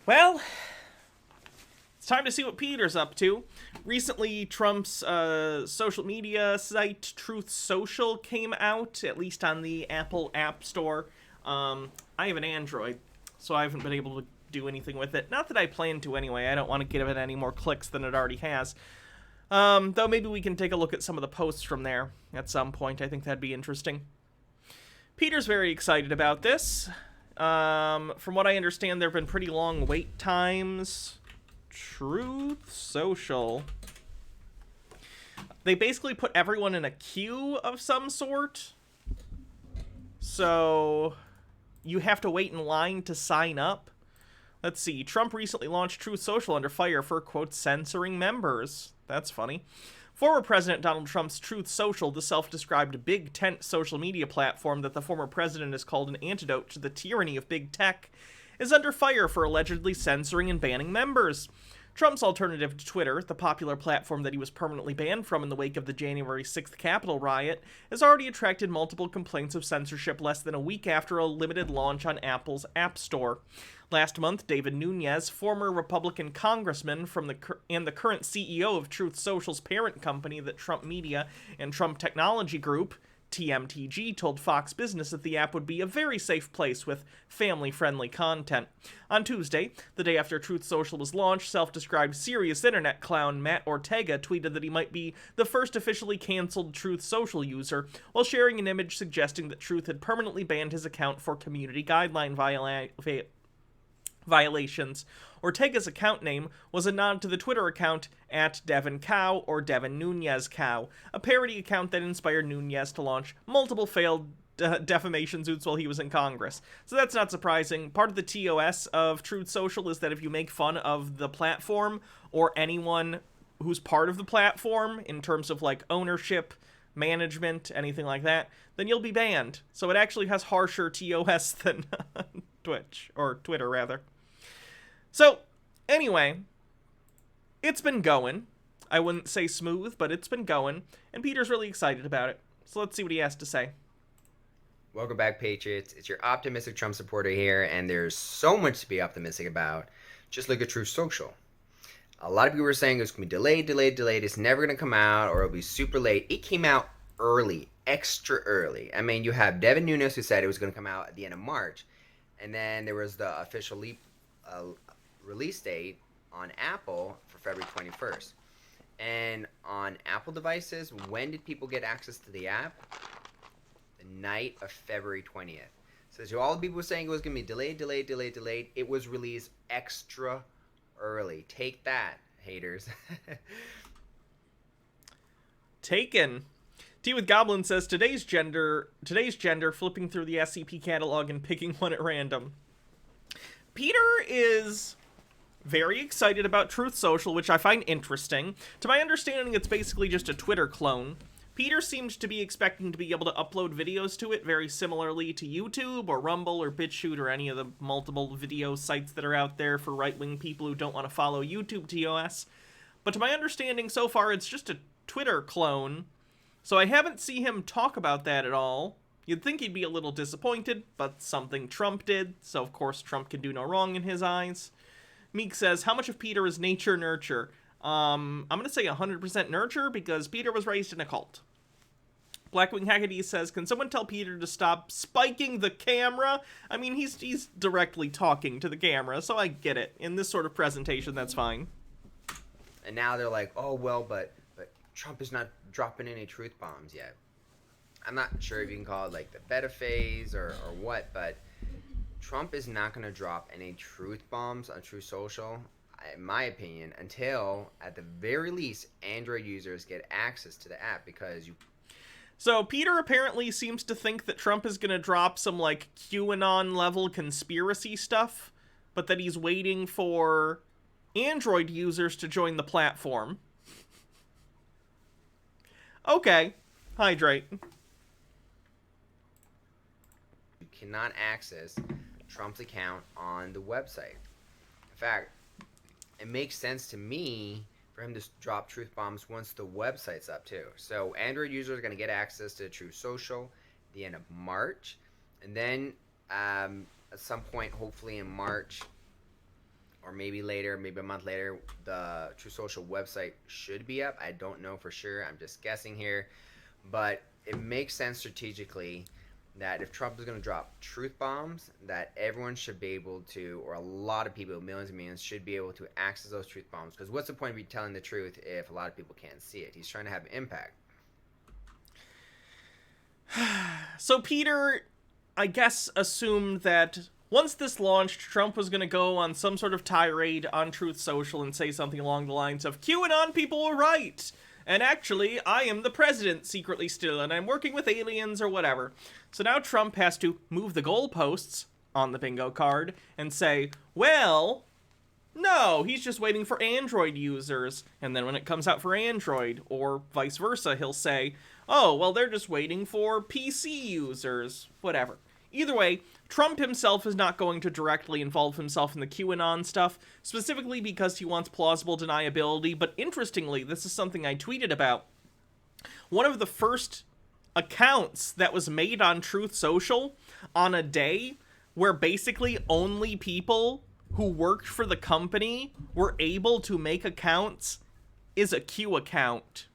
Well, it's time to see what Peter's up to. Recently, Trump's social media site, Truth Social, came out, at least on the Apple App Store. I have an Android, so I haven't been able to do anything with it. Not that I plan to anyway. I don't want to give it any more clicks than it already has. Though maybe we can take a look at some of the posts from there at some point. I think that'd be interesting. Peter's very excited about this. From what I understand, there have been pretty long wait times. Truth Social. They basically put everyone in a queue of some sort. So you have to wait in line to sign up. Let's see. Trump recently launched Truth Social under fire for, quote, censoring members. That's funny. Former President Donald Trump's Truth Social, the self-described big tent social media platform that the former president has called an antidote to the tyranny of big tech, is under fire for allegedly censoring and banning members. Trump's alternative to Twitter, the popular platform that he was permanently banned from in the wake of the January 6th Capitol riot, has already attracted multiple complaints of censorship less than a week after a limited launch on Apple's App Store. Last month, David Nunes, former Republican congressman and the current CEO of Truth Social's parent company, the Trump Media and Trump Technology Group, TMTG, told Fox Business that the app would be a very safe place with family-friendly content. On Tuesday, the day after Truth Social was launched, self-described serious internet clown Matt Ortega tweeted that he might be the first officially canceled Truth Social user, while sharing an image suggesting that Truth had permanently banned his account for community guideline violations. Ortega's account name was a nod to the Twitter account at Devin Cow, or Devin Nunes Cow, a parody account that inspired Nunes to launch multiple failed defamation suits while he was in Congress. So that's not surprising. Part of the TOS of Truth Social is that if you make fun of the platform or anyone who's part of the platform in terms of like ownership, management, anything like that, then you'll be banned. So it actually has harsher TOS than Twitch, or Twitter rather. So, anyway, it's been going. I wouldn't say smooth, but it's been going, and Peter's really excited about it. So let's see what he has to say. Welcome back, Patriots. It's your optimistic Trump supporter here, and there's so much to be optimistic about. Just look at Truth Social. A lot of people were saying it's going to be delayed. It's never going to come out, or it'll be super late. It came out early, extra early. I mean, you have Devin Nunes who said it was going to come out at the end of March, and then there was the official release date on Apple for February 21st. And on Apple devices, when did people get access to the app? The night of February 20th. So to all the people saying it was going to be delayed, it was released extra early. Take that, haters. Taken. Tea with Goblin says today's gender, flipping through the SCP catalog and picking one at random. Peter is very excited about Truth Social, which I find interesting. To my understanding, it's basically just a Twitter clone. Peter seemed to be expecting to be able to upload videos to it very similarly to YouTube or Rumble or BitChute or any of the multiple video sites that are out there for right-wing people who don't want to follow YouTube TOS. But to my understanding, so far, it's just a Twitter clone. So I haven't seen him talk about that at all. You'd think he'd be a little disappointed, but something Trump did, so of course Trump can do no wrong in his eyes. Meek says, how much of Peter is nature nurture? I'm going to say 100% nurture because Peter was raised in a cult. Blackwing Haggerty says, can someone tell Peter to stop spiking the camera? I mean, he's directly talking to the camera, so I get it. In this sort of presentation, that's fine. And now they're like, oh, well, but Trump is not dropping any truth bombs yet. I'm not sure if you can call it like the beta phase or what, but Trump is not going to drop any truth bombs on Truth Social, in my opinion, until, at the very least, Android users get access to the app, because you... So Peter apparently seems to think that Trump is going to drop some, like, QAnon-level conspiracy stuff, but that he's waiting for Android users to join the platform. Okay. Hydrate. You cannot access Trump's account on the website. In fact, it makes sense to me for him to drop truth bombs once the website's up too. So Android users are going to get access to Truth Social at the end of March, and then at some point, hopefully in March or maybe later, maybe a month later, the True Social website should be up. I don't know for sure. I'm just guessing here. But it makes sense strategically that if Trump is going to drop truth bombs, that everyone should be able to, or a lot of people, millions and millions, should be able to access those truth bombs. Because what's the point of you telling the truth if a lot of people can't see it? He's trying to have an impact. So Peter, I guess, assumed that once this launched, Trump was going to go on some sort of tirade on Truth Social and say something along the lines of, QAnon people were right, and actually, I am the president secretly still, and I'm working with aliens or whatever. So now Trump has to move the goalposts on the bingo card and say, well, no, he's just waiting for Android users. And then when it comes out for Android, or vice versa, he'll say, oh, well, they're just waiting for PC users, whatever. Either way, Trump himself is not going to directly involve himself in the QAnon stuff, specifically because he wants plausible deniability, but interestingly, this is something I tweeted about. One of the first accounts that was made on Truth Social on a day where basically only people who worked for the company were able to make accounts is a Q account.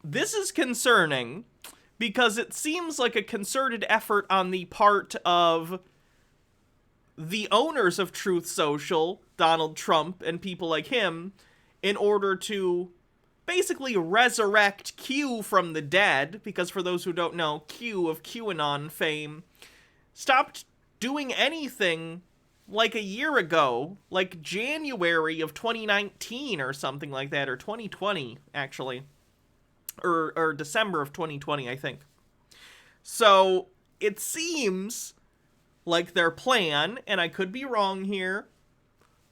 This is concerning because it seems like a concerted effort on the part of the owners of Truth Social, Donald Trump and people like him, in order to basically resurrect Q from the dead, because for those who don't know, Q of QAnon fame stopped doing anything like a year ago, like January of 2019 or something like that, or 2020, actually. Or December of 2020, I think. So it seems like their plan, and I could be wrong here,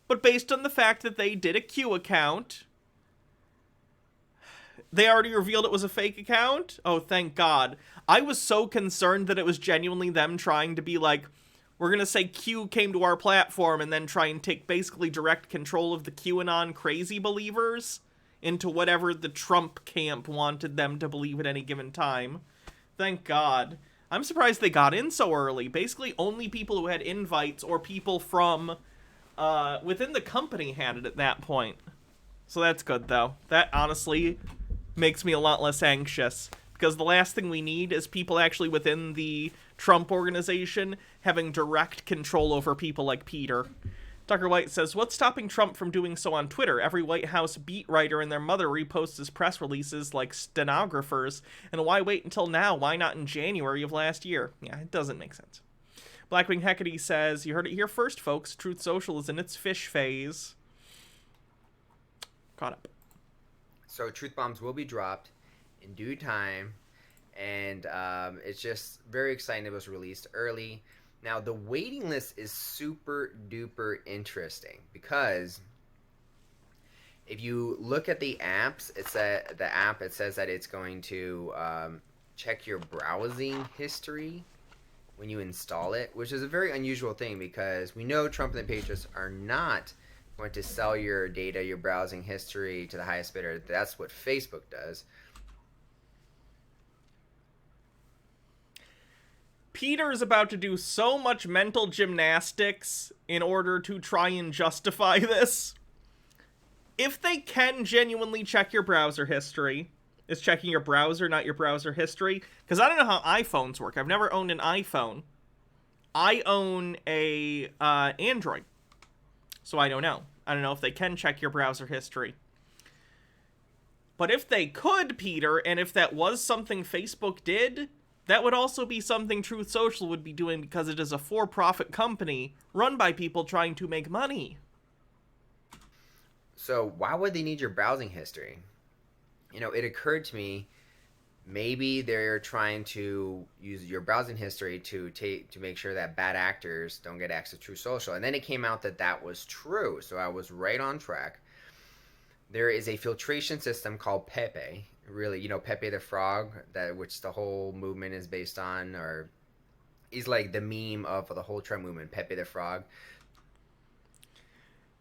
but based on the fact that they did a Q account, they already revealed it was a fake account? Oh, thank God. I was so concerned that it was genuinely them trying to be like, we're going to say Q came to our platform and then try and take basically direct control of the QAnon crazy believers into whatever the Trump camp wanted them to believe at any given time. Thank God. I'm surprised they got in so early. Basically, only people who had invites or people from within the company had it at that point. So that's good, though. That honestly makes me a lot less anxious, because the last thing we need is people actually within the Trump organization having direct control over people like Peter. Tucker White says, what's stopping Trump from doing so on Twitter? Every White House beat writer and their mother reposts his press releases like stenographers. And why wait until now? Why not in January of last year? Yeah, it doesn't make sense. Blackwing Hecate says, you heard it here first, folks. Truth Social is in its fish phase. Caught up. So truth bombs will be dropped in due time. And it's just very exciting it was released early. Now, the waiting list is super duper interesting because if you look at the apps, it says that it's going to check your browsing history when you install it, which is a very unusual thing because we know Trump and the Patriots are not going to sell your data, your browsing history to the highest bidder. That's what Facebook does. Peter is about to do so much mental gymnastics in order to try and justify this. If they can genuinely check your browser history, is checking your browser, not your browser history? Because I don't know how iPhones work. I've never owned an iPhone. I own a Android. So I don't know. I don't know if they can check your browser history. But if they could, Peter, and if that was something Facebook did, that would also be something Truth Social would be doing because it is a for-profit company run by people trying to make money. So why would they need your browsing history? You know, it occurred to me, maybe they're trying to use your browsing history to make sure that bad actors don't get access to Truth Social. And then it came out that that was true. So I was right on track. There is a filtration system called Pepe. Really, you know, Pepe the Frog, which the whole movement is based on, or he's like the meme of the whole Trump movement, Pepe the Frog.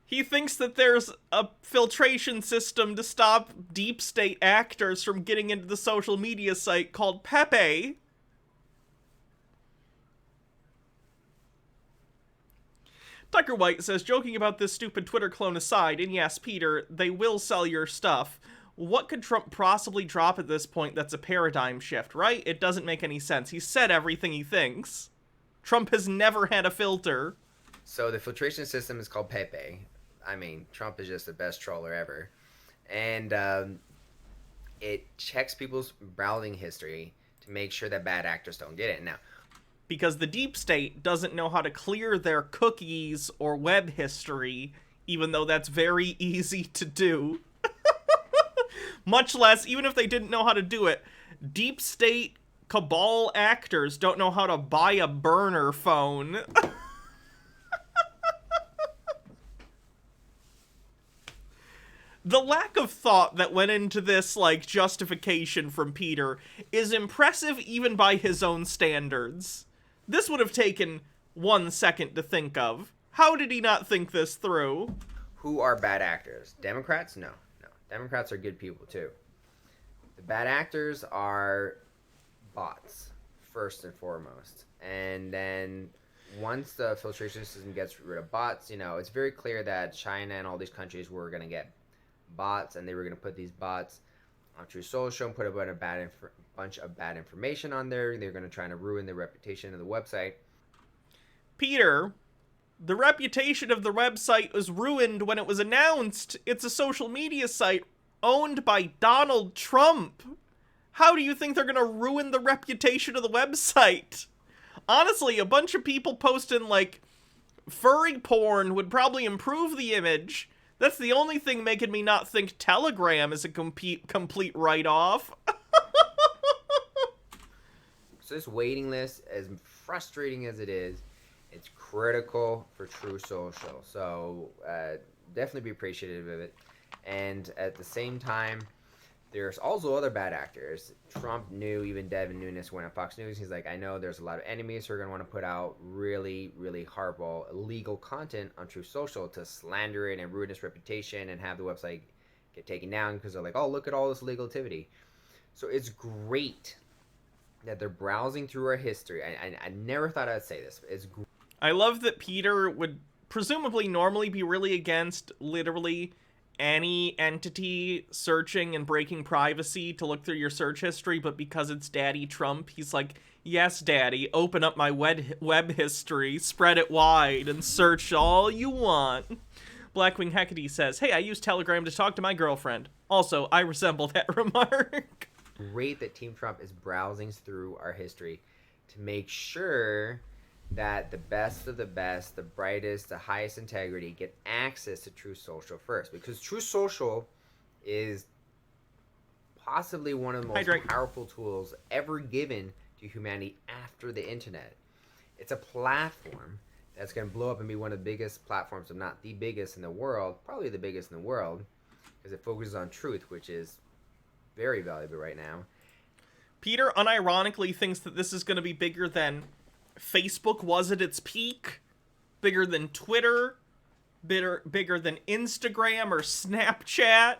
He thinks that there's a filtration system to stop deep state actors from getting into the social media site called Pepe. Tucker White says, joking about this stupid Twitter clone aside, and yes, Peter, they will sell your stuff. What could Trump possibly drop at this point that's a paradigm shift, right? It doesn't make any sense. He said everything he thinks. Trump has never had a filter. So the filtration system is called Pepe. I mean, Trump is just the best troller ever. And it checks people's browsing history to make sure that bad actors don't get it. Now, because the deep state doesn't know how to clear their cookies or web history, even though that's very easy to do. Much less, even if they didn't know how to do it, deep state cabal actors don't know how to buy a burner phone. The lack of thought that went into this, like, justification from Peter is impressive even by his own standards. This would have taken 1 second to think of. How did he not think this through? who are bad actors? Democrats? No. Democrats are good people too. The bad actors are bots, first and foremost. And then once the filtration system gets rid of bots, it's very clear that China and all these countries were going to get bots, and they were going to put these bots on True Social and put a bunch of bad information on there. They're going to try to ruin the reputation of the website. Peter, the reputation of the website was ruined when it was announced it's a social media site owned by Donald Trump. How do you think they're going to ruin the reputation of the website? Honestly, a bunch of people posting, like, furry porn would probably improve the image. That's the only thing making me not think Telegram is a complete write-off. So this waiting list, as frustrating as it is, it's critical for True Social. So definitely be appreciative of it. And at the same time, there's also other bad actors. Trump knew, even Devin Nunes went on Fox News. He's like, I know there's a lot of enemies who are going to want to put out really, really horrible, illegal content on True Social to slander it and ruin its reputation and have the website get taken down because they're like, oh, look at all this illegal activity. So it's great that they're browsing through our history. I never thought I'd say this, but it's great. I love that Peter would presumably normally be really against literally any entity searching and breaking privacy to look through your search history, but because it's Daddy Trump, he's like, yes, Daddy, open up my web history, spread it wide, and search all you want. Blackwing Hecate says, hey, I use Telegram to talk to my girlfriend. Also, I resemble that remark. Great that Team Trump is browsing through our history to make sure that the best of the best, the brightest, the highest integrity get access to True Social first. Because True Social is possibly one of the most powerful tools ever given to humanity after the internet. It's a platform that's going to blow up and be one of the biggest platforms, if not the biggest in the world, probably the biggest in the world, because it focuses on truth, which is very valuable right now. Peter unironically thinks that this is going to be bigger than Facebook was at its peak, bigger than Twitter, bigger than Instagram or Snapchat,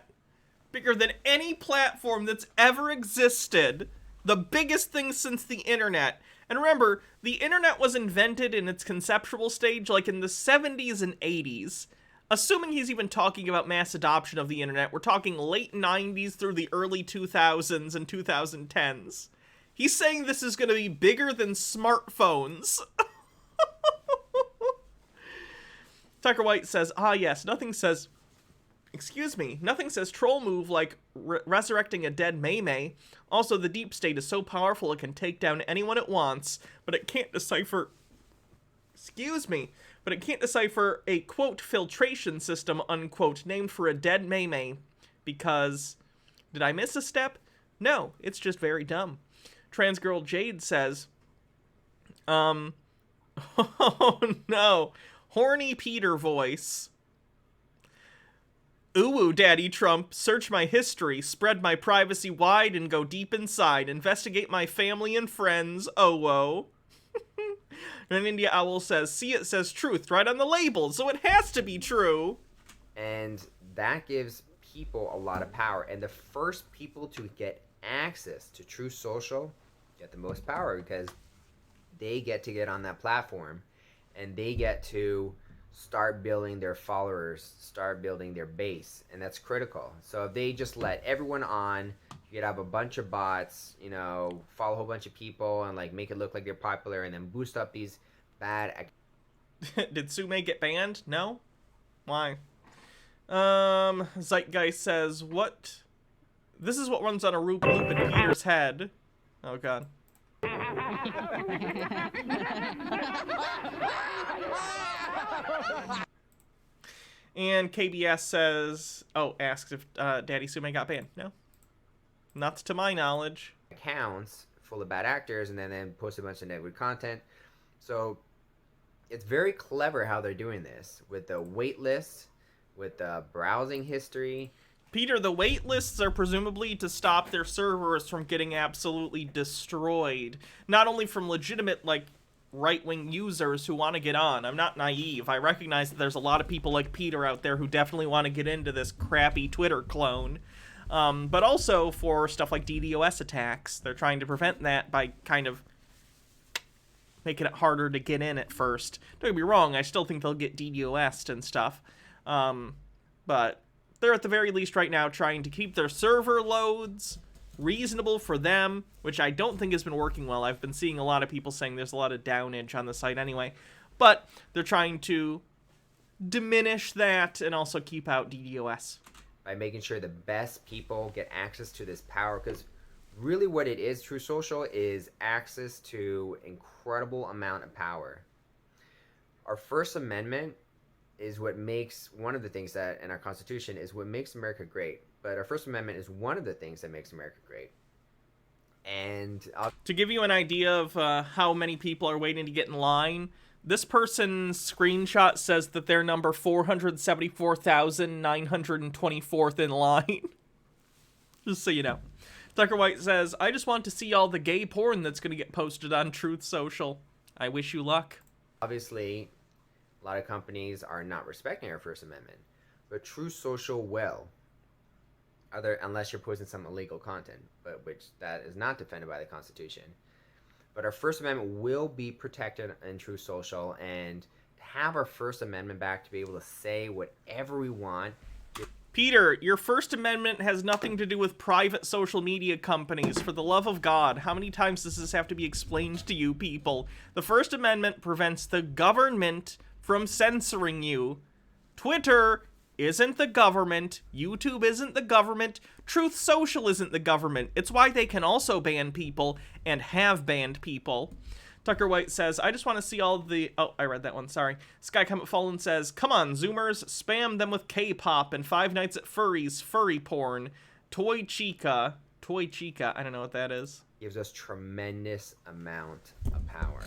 bigger than any platform that's ever existed, the biggest thing since the internet. And remember, the internet was invented in its conceptual stage like in the 70s and 80s. Assuming he's even talking about mass adoption of the internet, we're talking late 90s through the early 2000s and 2010s. He's saying this is going to be bigger than smartphones. Tucker White says, yes, nothing says troll move like resurrecting a dead Mei. Also, the deep state is so powerful it can take down anyone it wants, but it can't decipher a, quote, filtration system, unquote, named for a dead Mei, because, did I miss a step? No, it's just very dumb. Trans Girl Jade says, oh no, horny Peter voice. Ooh, Daddy Trump, search my history, spread my privacy wide and go deep inside, investigate my family and friends, oh whoa. And India Owl says, see, it says truth right on the label, so it has to be true. And that gives people a lot of power, and the first people to get access to True Social get the most power because they get to get on that platform and they get to start building their followers, start building their base, and that's critical. So if they just let everyone on, you could have a bunch of bots, you know, follow a whole bunch of people and like make it look like they're popular, and then boost up these bad. Did Sume get banned? No? Why? Zeitgeist says, what? This is what runs on a loop in Peter's head. Oh, God. And KBS says, asks if Daddy Sume got banned. No. Not to my knowledge. Accounts full of bad actors and then post a bunch of negative content. So it's very clever how they're doing this with the wait lists, with the browsing history. Peter, the wait lists are presumably to stop their servers from getting absolutely destroyed. Not only from legitimate, like, right-wing users who want to get on. I'm not naive. I recognize that there's a lot of people like Peter out there who definitely want to get into this crappy Twitter clone. But also for stuff like DDoS attacks. They're trying to prevent that by kind of making it harder to get in at first. Don't get me wrong, I still think they'll get DDoS'd and stuff. But they're at the very least right now trying to keep their server loads reasonable for them, which I don't think has been working well. I've been seeing a lot of people saying there's a lot of downage on the site anyway. But they're trying to diminish that and also keep out DDoS. By making sure the best people get access to this power, because really what it is, Truth Social, is access to incredible amount of power. Our First Amendment is what makes, one of the things that in our Constitution is what makes America great. But our First Amendment is one of the things that makes America great. And to give you an idea of how many people are waiting to get in line, this person's screenshot says that they're number 474,924th in line. Just so you know. Tucker White says, I just want to see all the gay porn that's going to get posted on Truth Social. I wish you luck. Obviously, a lot of companies are not respecting our First Amendment. But Truth Social will. Unless you're posting some illegal content, but which that is not defended by the Constitution. But our First Amendment will be protected in Truth Social, and to have our First Amendment back to be able to say whatever we want. Peter, your First Amendment has nothing to do with private social media companies. For the love of God, how many times does this have to be explained to you people? The First Amendment prevents the government from censoring you. Twitter isn't the government. YouTube isn't the government. Truth Social isn't the government. It's why they can also ban people and have banned people. Tucker White says, I just want to see all the... Oh, I read that one, sorry. Sky Comet Fallen says, come on, Zoomers, spam them with K-pop and Five Nights at Furry's furry porn. Toy Chica, I don't know what that is. Gives us tremendous amount of power.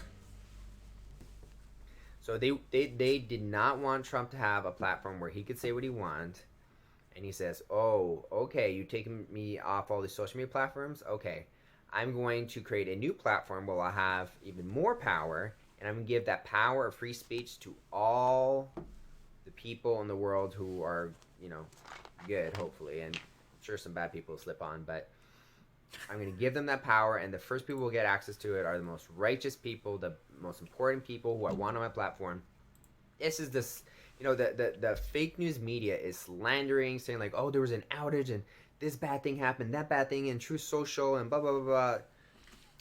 So they did not want Trump to have a platform where he could say what he wants. And he says, oh, okay, you taking me off all these social media platforms? Okay, I'm going to create a new platform where I'll have even more power. And I'm going to give that power of free speech to all the people in the world who are, you know, good, hopefully. And I'm sure some bad people will slip on, but I'm going to give them that power, and the first people who will get access to it are the most righteous people, the most important people who I want on my platform. This is this, you know, the fake news media is slandering, saying like, oh, there was an outage and this bad thing happened, that bad thing in Truth Social and blah, blah, blah, blah.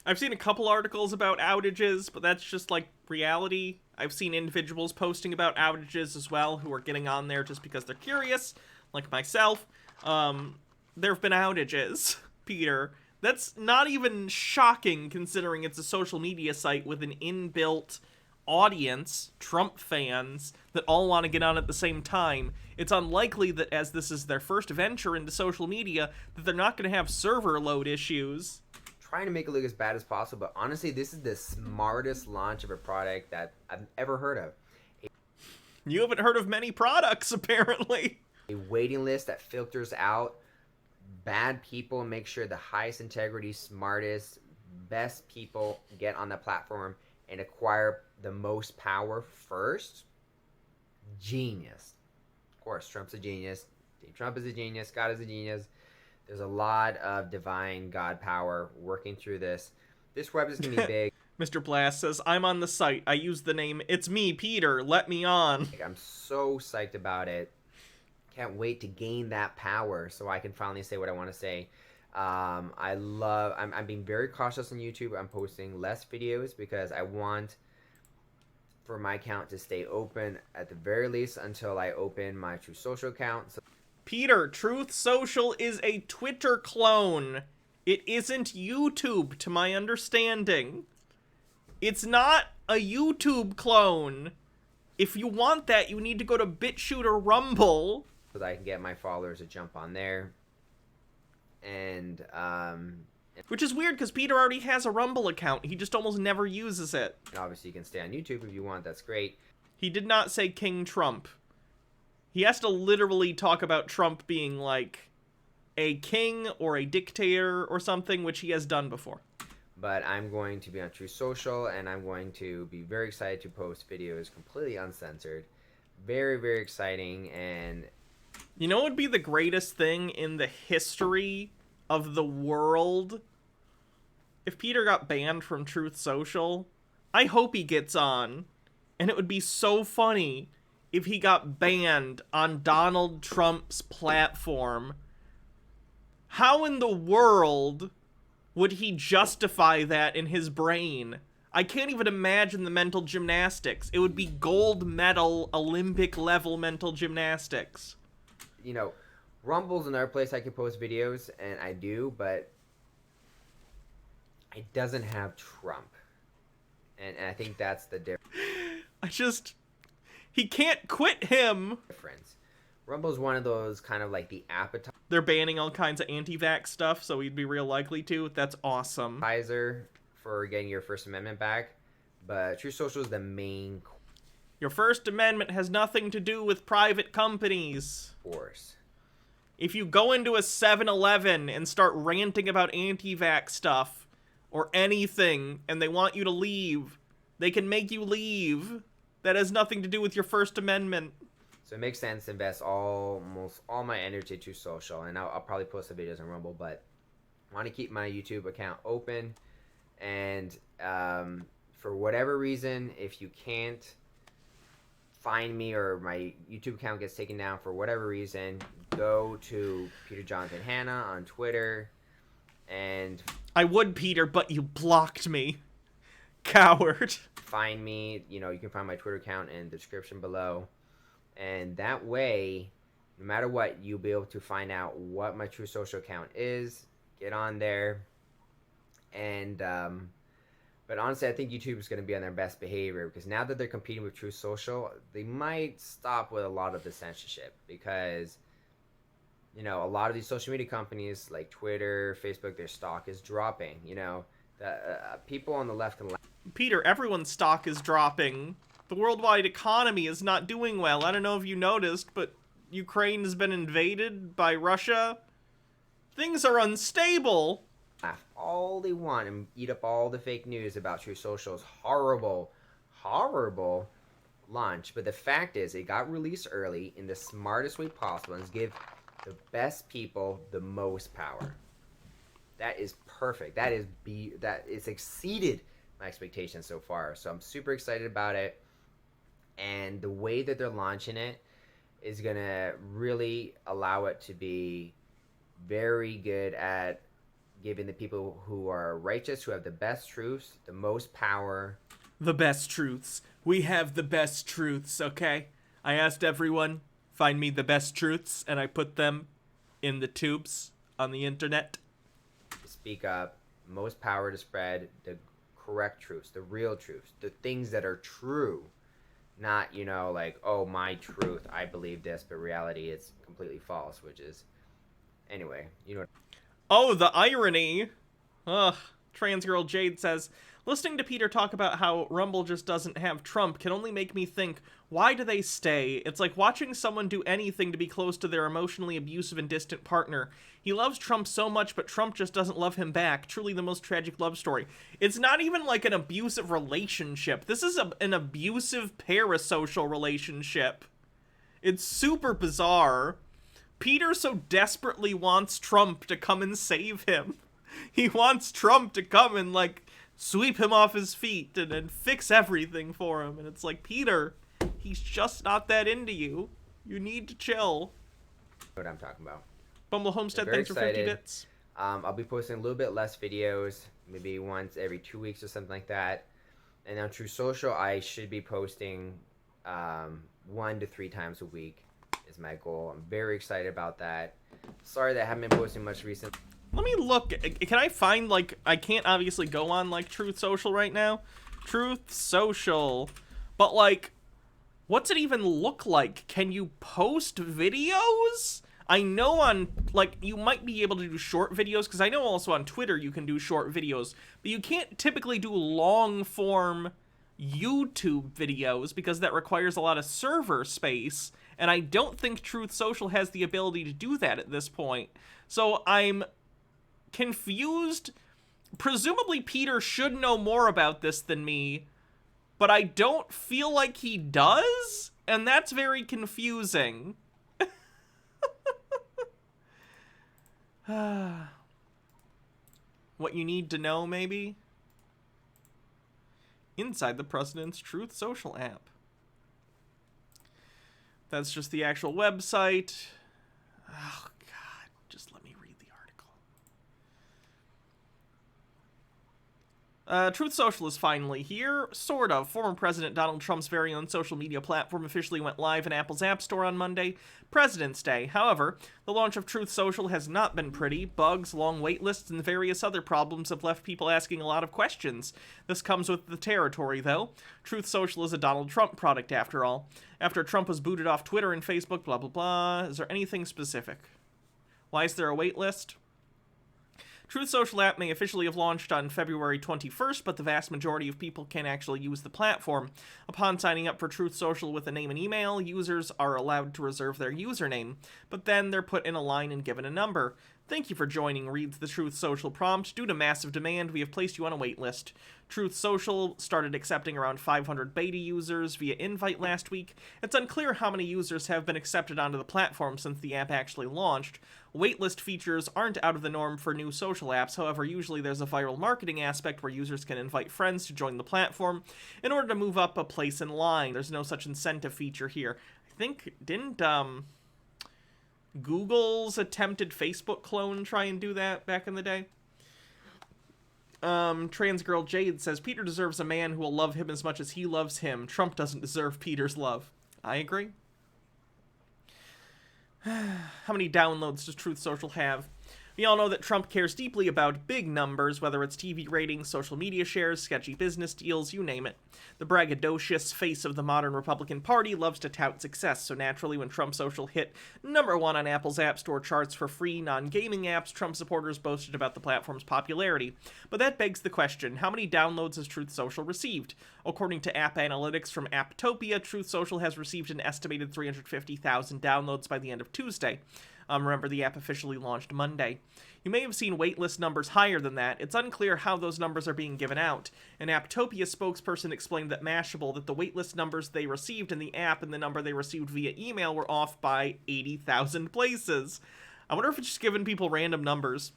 I've seen a couple articles about outages, but that's just like reality. I've seen individuals posting about outages as well who are getting on there just because they're curious, like myself. There have been outages, Peter. That's not even shocking considering it's a social media site with an inbuilt audience, Trump fans, that all want to get on at the same time. It's unlikely that as this is their first venture into social media, that they're not going to have server load issues. Trying to make it look as bad as possible, but honestly, this is the smartest launch of a product that I've ever heard of. You haven't heard of many products, apparently. A waiting list that filters out bad people and make sure the highest integrity, smartest, best people get on the platform and acquire the most power first. Genius. Of course, Trump's a genius. Trump is a genius. God is a genius. There's a lot of divine God power working through this. This web is going to be big. Mr. Blast says, I'm on the site. I use the name, it's me, Peter. Let me on. Like, I'm so psyched about it. Can't wait to gain that power so I can finally say what I want to say. I'm being very cautious on YouTube. I'm posting less videos because I want for my account to stay open at the very least until I open my Truth Social account. So Peter, Truth Social is a Twitter clone. It isn't YouTube, to my understanding. It's not a YouTube clone. If you want that, you need to go to BitChute or Rumble. so that I can get my followers to jump on there. And, Which is weird, because Peter already has a Rumble account. He just almost never uses it. obviously you can stay on YouTube if you want. That's great. He did not say King Trump. He has to literally talk about Trump being, like, a king or a dictator or something, which he has done before. But I'm going to be on Truth Social, and I'm going to be very excited to post videos completely uncensored. Very, very exciting, and... You know what would be the greatest thing in the history of the world? If Peter got banned from Truth Social, I hope he gets on. And it would be so funny if he got banned on Donald Trump's platform. How in the world would he justify that in his brain? I can't even imagine the mental gymnastics. It would be gold medal, Olympic level mental gymnastics. You know, Rumble's another place I can post videos, and I do, but it doesn't have Trump. And I think that's the He can't quit him. difference. Rumble's one of those kind of like the They're banning all kinds of anti-vax stuff, so he'd be real likely to. That's awesome. appetizer for getting your First Amendment back, but Truth Social is the main Your First Amendment has nothing to do with private companies. course. If you go into a 7-Eleven and start ranting about anti-vax stuff or anything, and they want you to leave, they can make you leave. That has nothing to do with your First Amendment. So it makes sense to invest almost all my energy to social, and I'll probably post the videos on Rumble, but I want to keep my YouTube account open, and for whatever reason, if you can't find me or my YouTube account gets taken down for whatever reason, go to Peter Jonathan Hanna on Twitter, and I would, Peter, but you blocked me. Coward. find me. You know, you can find my Twitter account in the description below. And that way, no matter what, you'll be able to find out what my Truth Social account is. Get on there. And, but honestly, I think YouTube is going to be on their best behavior, because now that they're competing with Truth Social, they might stop with a lot of the censorship, because, you know, a lot of these social media companies like Twitter, Facebook, their stock is dropping. You know, the people on the left and Peter, everyone's stock is dropping. The worldwide economy is not doing well. I don't know if you noticed, but Ukraine has been invaded by Russia. Things are unstable. laugh all they want and eat up all the fake news about Truth Social's horrible launch. But the fact is, it got released early in the smartest way possible and give the best people the most power. That is perfect. That it's exceeded my expectations so far. So I'm super excited about it. And the way that they're launching it is going to really allow it to be very good at giving the people who are righteous, who have the best truths, the most power. The best truths. We have the best truths, okay? I asked everyone, find me the best truths, and I put them in the tubes on the internet. To speak up, most power to spread the correct truths, the real truths, the things that are true. Not, you know, like, oh, my truth, I believe this, but reality it's completely false, which is, anyway, you know. Oh, the irony. Ugh. Trans Girl Jade says, listening to Peter talk about how Rumble just doesn't have Trump can only make me think, why do they stay? It's like watching someone do anything to be close to their emotionally abusive and distant partner. He loves Trump so much, but Trump just doesn't love him back. Truly the most tragic love story. It's not even like an abusive relationship. This is an abusive parasocial relationship. It's super bizarre. Peter so desperately wants Trump to come and save him. He wants Trump to come and, like, sweep him off his feet and fix everything for him. And it's like, Peter, he's just not that into you. You need to chill. What I'm talking about. Bumble Homestead, thanks for 50 bits. I'll be posting a little bit less videos, maybe once every 2 weeks or something like that. And on Truth Social, I should be posting 1 to 3 times a week is my goal. I'm very excited about that. Sorry that I haven't been posting much recently. Let me look. Can I find, like, I can't obviously go on, like, Truth Social right now. Truth Social. But, like, what's it even look like? Can you post videos? I know on, like, you might be able to do short videos, because I know also on Twitter you can do short videos, but you can't typically do long-form YouTube videos, because that requires a lot of server space, and I don't think Truth Social has the ability to do that at this point. So I'm confused. Presumably Peter should know more about this than me, but I don't feel like he does, and that's very confusing. What you need to know, maybe? Inside the President's Truth Social app. That's just the actual website. Oh, God. Just let me read the article. Truth Social is finally here. Sort of. Former President Donald Trump's very own social media platform officially went live in Apple's App Store on Monday, President's Day. However, the launch of Truth Social has not been pretty. Bugs, long wait lists, and various other problems have left people asking a lot of questions. This comes with the territory, though. Truth Social is a Donald Trump product, after all. After Trump was booted off Twitter and Facebook, blah, blah, blah. Is there anything specific? Why is there a wait list? Truth Social app may officially have launched on February 21st, but the vast majority of people can actually use the platform. Upon signing up for Truth Social with a name and email, users are allowed to reserve their username, but then they're put in a line and given a number. Thank you for joining, reads the Truth Social prompt. Due to massive demand, we have placed you on a wait list. Truth Social started accepting around 500 beta users via invite last week. It's unclear how many users have been accepted onto the platform since the app actually launched. Waitlist features aren't out of the norm for new social apps, however, usually there's a viral marketing aspect where users can invite friends to join the platform in order to move up a place in line. There's no such incentive feature here. I think, didn't, Google's attempted Facebook clone try and do that back in the day? Trans Girl Jade says, Peter deserves a man who will love him as much as he loves him. Trump doesn't deserve Peter's love. I agree. How many downloads does Truth Social have? We all know that Trump cares deeply about big numbers, whether it's TV ratings, social media shares, sketchy business deals, you name it. The braggadocious face of the modern Republican Party loves to tout success, so naturally when Trump Social hit #1 on Apple's App Store charts for free non-gaming apps, Trump supporters boasted about the platform's popularity. But that begs the question, how many downloads has Truth Social received? According to app analytics from Apptopia, Truth Social has received an estimated 350,000 downloads by the end of Tuesday. Remember, the app officially launched Monday. You may have seen waitlist numbers higher than that. It's unclear how those numbers are being given out. An Apptopia spokesperson explained that Mashable that the waitlist numbers they received in the app and the number they received via email were off by 80,000 places. I wonder if it's just giving people random numbers.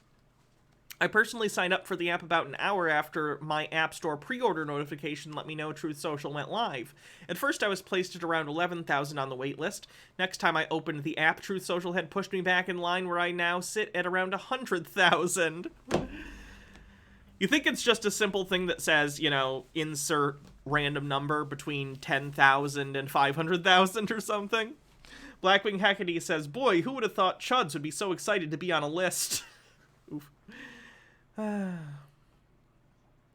I personally signed up for the app about an hour after my App Store pre-order notification let me know Truth Social went live. At first I was placed at around 11,000 on the wait list. Next time I opened the app, Truth Social had pushed me back in line where I now sit at around 100,000. You think it's just a simple thing that says, you know, insert random number between 10,000 and 500,000 or something? Blackwing Hecate says, boy, who would have thought Chuds would be so excited to be on a list? Oof.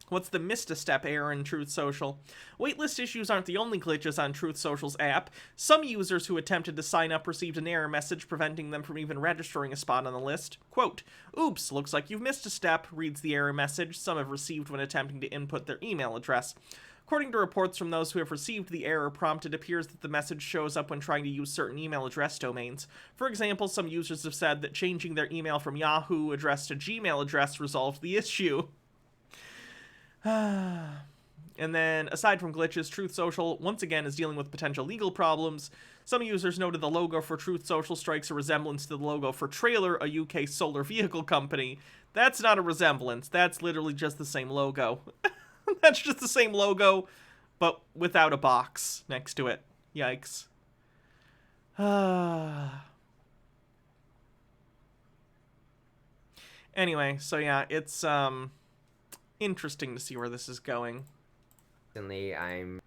What's the missed a step error in Truth Social? Waitlist issues aren't the only glitches on Truth Social's app. Some users who attempted to sign up received an error message preventing them from even registering a spot on the list. Quote, oops, looks like you've missed a step, reads the error message some have received when attempting to input their email address. According to reports from those who have received the error prompt, it appears that the message shows up when trying to use certain email address domains. For example, some users have said that changing their email from Yahoo address to Gmail address resolved the issue. And then, aside from glitches, Truth Social, once again, is dealing with potential legal problems. Some users noted the logo for Truth Social strikes a resemblance to the logo for Trailer, a UK solar vehicle company. That's not a resemblance. That's literally just the same logo. That's just the same logo, but without a box next to it. Yikes. Anyway, so yeah, it's interesting to see where this is going. Recently, I'm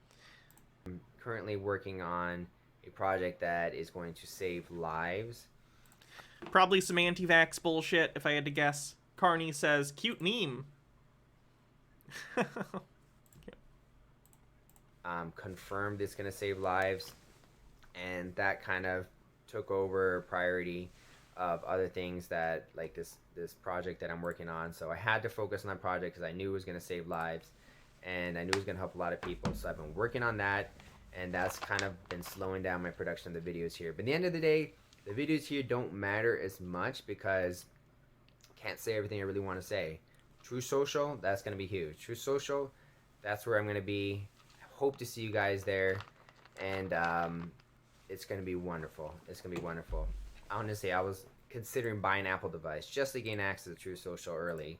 currently working on a project that is going to save lives. Probably some anti-vax bullshit, if I had to guess. Carney says, cute meme. Confirmed it's going to save lives, and that kind of took over priority of other things that, like this project that I'm working on. So I had to focus on that project because I knew it was going to save lives, and I knew it was going to help a lot of people. So I've been working on that, and that's kind of been slowing down my production of the videos here. But at the end of the day, the videos here don't matter as much because I can't say everything I really want to say. Truth Social, that's going to be huge. Truth Social, that's where I'm going to be. I hope to see you guys there, and it's going to be wonderful. It's going to be wonderful. Honestly, I was considering buying an Apple device just to gain access to Truth Social early.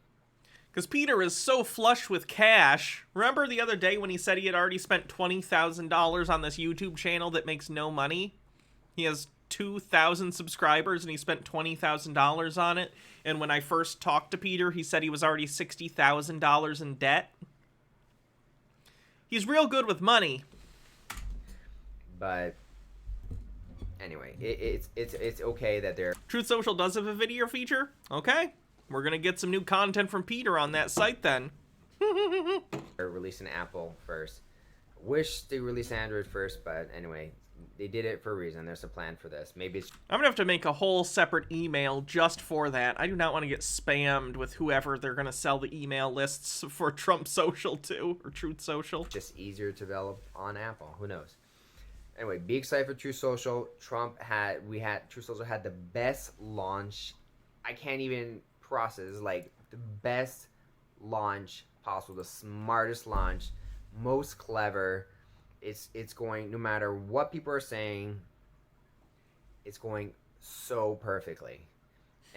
Because Peter is so flush with cash. Remember the other day when he said he had already spent $20,000 on this YouTube channel that makes no money? He has 2,000 subscribers and he spent $20,000 on it. And when I first talked to Peter, he said he was already $60,000 in debt. He's real good with money. But anyway, it's okay that they're Truth Social does have a video feature? Okay. We're going to get some new content from Peter on that site then. releasing Apple first. Wish they released Android first, but anyway, they did it for a reason. There's a plan for this. Maybe it's I'm going to have to make a whole separate email just for that. I do not want to get spammed with whoever they're going to sell the email lists for Trump Social to, or Truth Social. just easier to develop on Apple. Who knows? Anyway, be excited for Truth Social. Truth Social had the best launch. I can't even process, like the best launch possible, the smartest launch, most clever. It's going, no matter what people are saying, it's going so perfectly.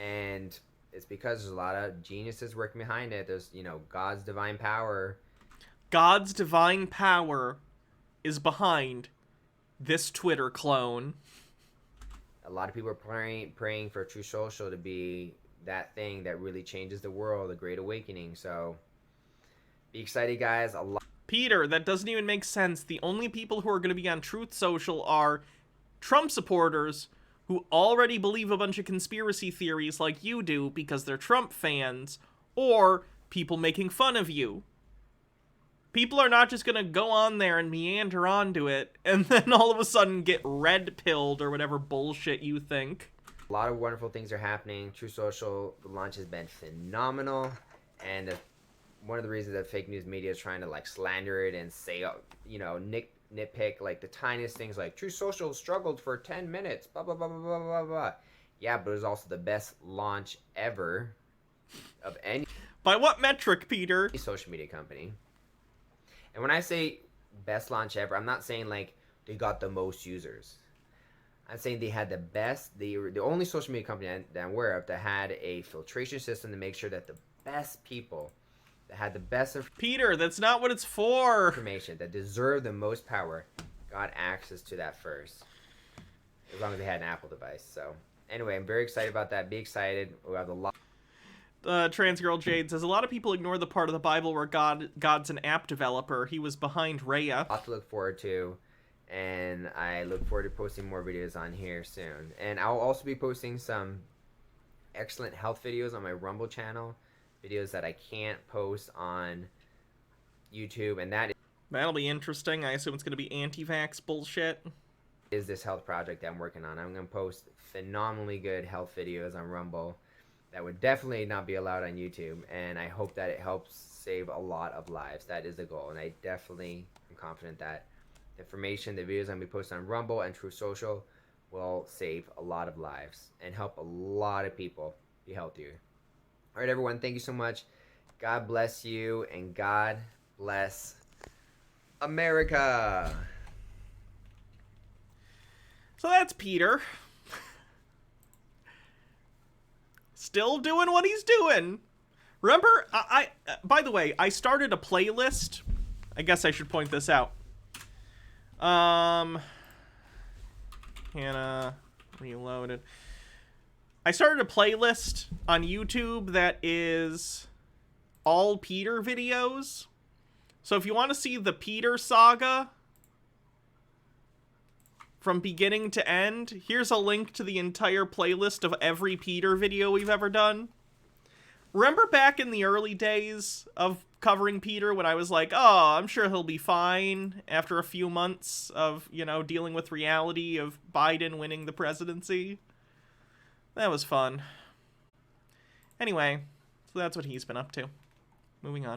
And it's because there's a lot of geniuses working behind it. There's, God's divine power. God's divine power is behind this Twitter clone. A lot of people are praying for Truth Social to be that thing that really changes the world, the Great Awakening. So be excited, guys. Peter, that doesn't even make sense. The only people who are going to be on Truth Social are Trump supporters who already believe a bunch of conspiracy theories like you do because they're Trump fans, or people making fun of you. People are not just going to go on there and meander onto it and then all of a sudden get red-pilled or whatever bullshit you think. A lot of wonderful things are happening. Truth Social, the launch has been phenomenal, and one of the reasons that fake news media is trying to slander it and say, nitpick like the tiniest things, like Truth Social struggled for 10 minutes, blah blah blah blah blah blah blah. Yeah, but it was also the best launch ever of any. By what metric, Peter? Social media company. And when I say best launch ever, I'm not saying like they got the most users. I'm saying they had the best. They were the only social media company that I'm aware of that had a filtration system to make sure that the best people that had the best Peter, that's not what it's for. Information that deserved the most power got access to that first, as long as they had an Apple device. So anyway, I'm very excited about that. Be excited. We have a lot. Trans Girl Jade says, a lot of people ignore the part of the Bible where God's an app developer. He was behind Raya. A lot to look forward to, and I look forward to posting more videos on here soon. And I'll also be posting some excellent health videos on my Rumble channel, videos that I can't post on YouTube, and that'll be interesting. I assume it's going to be anti-vax bullshit. Is this health project that I'm working on. I'm going to post phenomenally good health videos on Rumble that would definitely not be allowed on YouTube, and I hope that it helps save a lot of lives. That is the goal, and I definitely am confident that the information, the videos I'm going to be posting on Rumble and Truth Social will save a lot of lives and help a lot of people be healthier. All right, everyone, thank you so much. God bless you, and God bless America. So that's Peter. Still doing what he's doing. Remember, by the way, I started a playlist. I guess I should point this out. Hannah Reloaded. I started a playlist on YouTube that is all Peter videos. So if you want to see the Peter saga from beginning to end, here's a link to the entire playlist of every Peter video we've ever done. Remember back in the early days of covering Peter when I was like, oh, I'm sure he'll be fine after a few months of, you know, dealing with reality of Biden winning the presidency? That was fun. Anyway, so that's what he's been up to. Moving on.